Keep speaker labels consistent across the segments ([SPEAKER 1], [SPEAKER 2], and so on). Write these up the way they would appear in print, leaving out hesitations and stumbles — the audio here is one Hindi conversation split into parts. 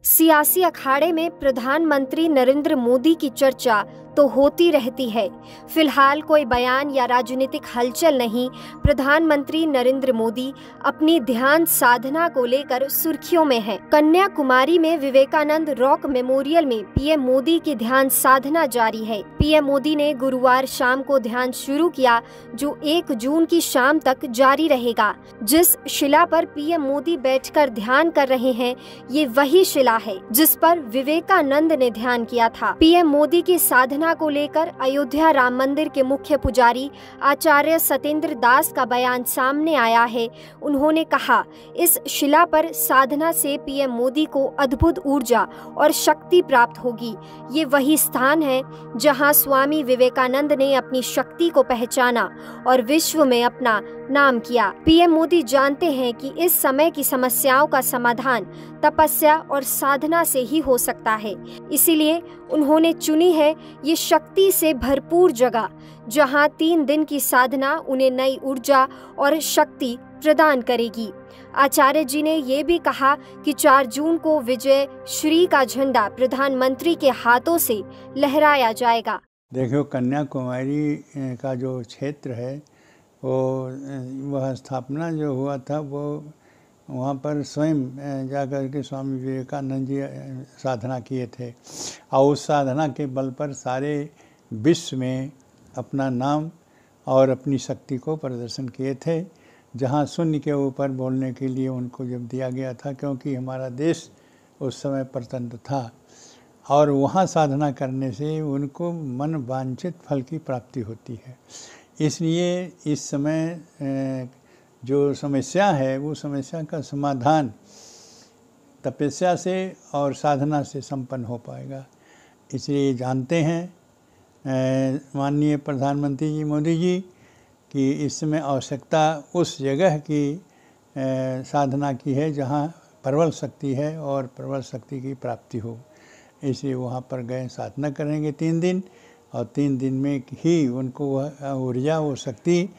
[SPEAKER 1] सियासी अखाड़े में प्रधानमंत्री नरेंद्र मोदी की चर्चा तो होती रहती है। फिलहाल कोई बयान या राजनीतिक हलचल नहीं। प्रधानमंत्री नरेंद्र मोदी अपनी ध्यान साधना को लेकर सुर्खियों में हैं। कन्याकुमारी में विवेकानंद रॉक मेमोरियल में पीएम मोदी की ध्यान साधना जारी है। पीएम मोदी ने गुरुवार शाम को ध्यान शुरू किया, जो 1 जून की शाम तक जारी रहेगा। जिस शिला पर पीएम मोदी बैठकर ध्यान कर रहे हैं, ये वही शिला है जिस पर विवेकानंद ने ध्यान किया था। पीएम मोदी की साधना को लेकर अयोध्या राम मंदिर के मुख्य पुजारी आचार्य सत्येंद्र दास का बयान सामने आया है। उन्होंने कहा, इस शिला पर साधना से पीएम मोदी को अद्भुत ऊर्जा और शक्ति प्राप्त होगी। ये वही स्थान है जहां स्वामी विवेकानंद ने अपनी शक्ति को पहचाना और विश्व में अपना नाम किया। पीएम मोदी जानते हैं कि इस समय की समस्याओं का समाधान तपस्या और साधना से ही हो सकता है। इसीलिए उन्होंने चुनी है ये शक्ति से भरपूर जगह, जहां 3 दिन की साधना उन्हें नई ऊर्जा और शक्ति प्रदान करेगी। आचार्य जी ने ये भी कहा कि 4 जून को विजय श्री का झंडा प्रधानमंत्री के हाथों से लहराया जाएगा।
[SPEAKER 2] देखो, कन्याकुमारी का जो क्षेत्र है वह स्थापना जो हुआ था वो वहाँ पर स्वयं जाकर के स्वामी विवेकानंद जी साधना किए थे और उस साधना के बल पर सारे विश्व में अपना नाम और अपनी शक्ति को प्रदर्शन किए थे। जहाँ शून्य के ऊपर बोलने के लिए उनको जब दिया गया था, क्योंकि हमारा देश उस समय परतंत्र था और वहाँ साधना करने से उनको मन वांछित फल की प्राप्ति होती है। इसलिए इस समय जो समस्या है वो समस्या का समाधान तपस्या से और साधना से संपन्न हो पाएगा। इसलिए जानते हैं माननीय प्रधानमंत्री जी मोदी जी कि इस समय आवश्यकता उस जगह की साधना की है जहाँ प्रबल शक्ति है और प्रबल शक्ति की प्राप्ति हो। इसलिए वहाँ पर गए, साधना करेंगे 3 दिन और 3 दिन में ही उनको वह ऊर्जा वो शक्ति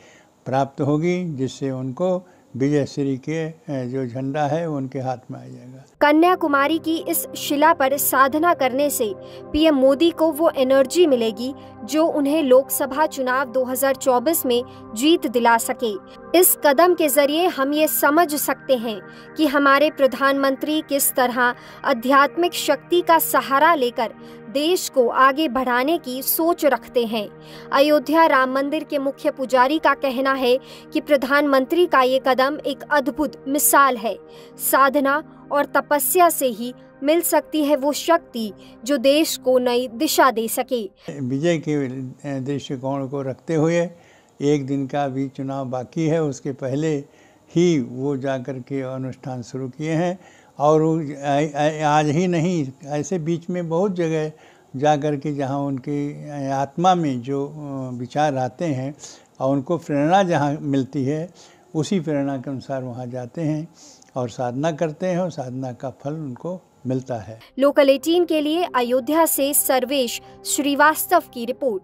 [SPEAKER 2] प्राप्त होगी, जिससे उनको विजय श्री के जो झंडा है उनके हाथ में आ जाएगा।
[SPEAKER 1] कन्याकुमारी की इस शिला पर साधना करने से पीएम मोदी को वो एनर्जी मिलेगी जो उन्हें लोकसभा चुनाव 2024 में जीत दिला सके। इस कदम के जरिए हम ये समझ सकते हैं कि हमारे प्रधानमंत्री किस तरह आध्यात्मिक शक्ति का सहारा लेकर देश को आगे बढ़ाने की सोच रखते हैं। अयोध्या राम मंदिर के मुख्य पुजारी का कहना है कि प्रधानमंत्री का ये कदम एक अद्भुत मिसाल है। साधना और तपस्या से ही मिल सकती है वो शक्ति जो देश को नई दिशा दे सके।
[SPEAKER 2] विजय के दृष्टिकोण को रखते हुए 1 दिन का भी चुनाव बाकी है, उसके पहले ही वो जाकर के अनुष्ठान शुरू किए हैं और आज ही नहीं, ऐसे बीच में बहुत जगह जाकर के जहाँ उनकी आत्मा में जो विचार आते हैं और उनको प्रेरणा जहाँ मिलती है, उसी प्रेरणा के अनुसार वहाँ जाते हैं और साधना करते हैं और साधना का फल उनको मिलता है।
[SPEAKER 1] लोकल 18 के लिए अयोध्या से सर्वेश श्रीवास्तव की रिपोर्ट।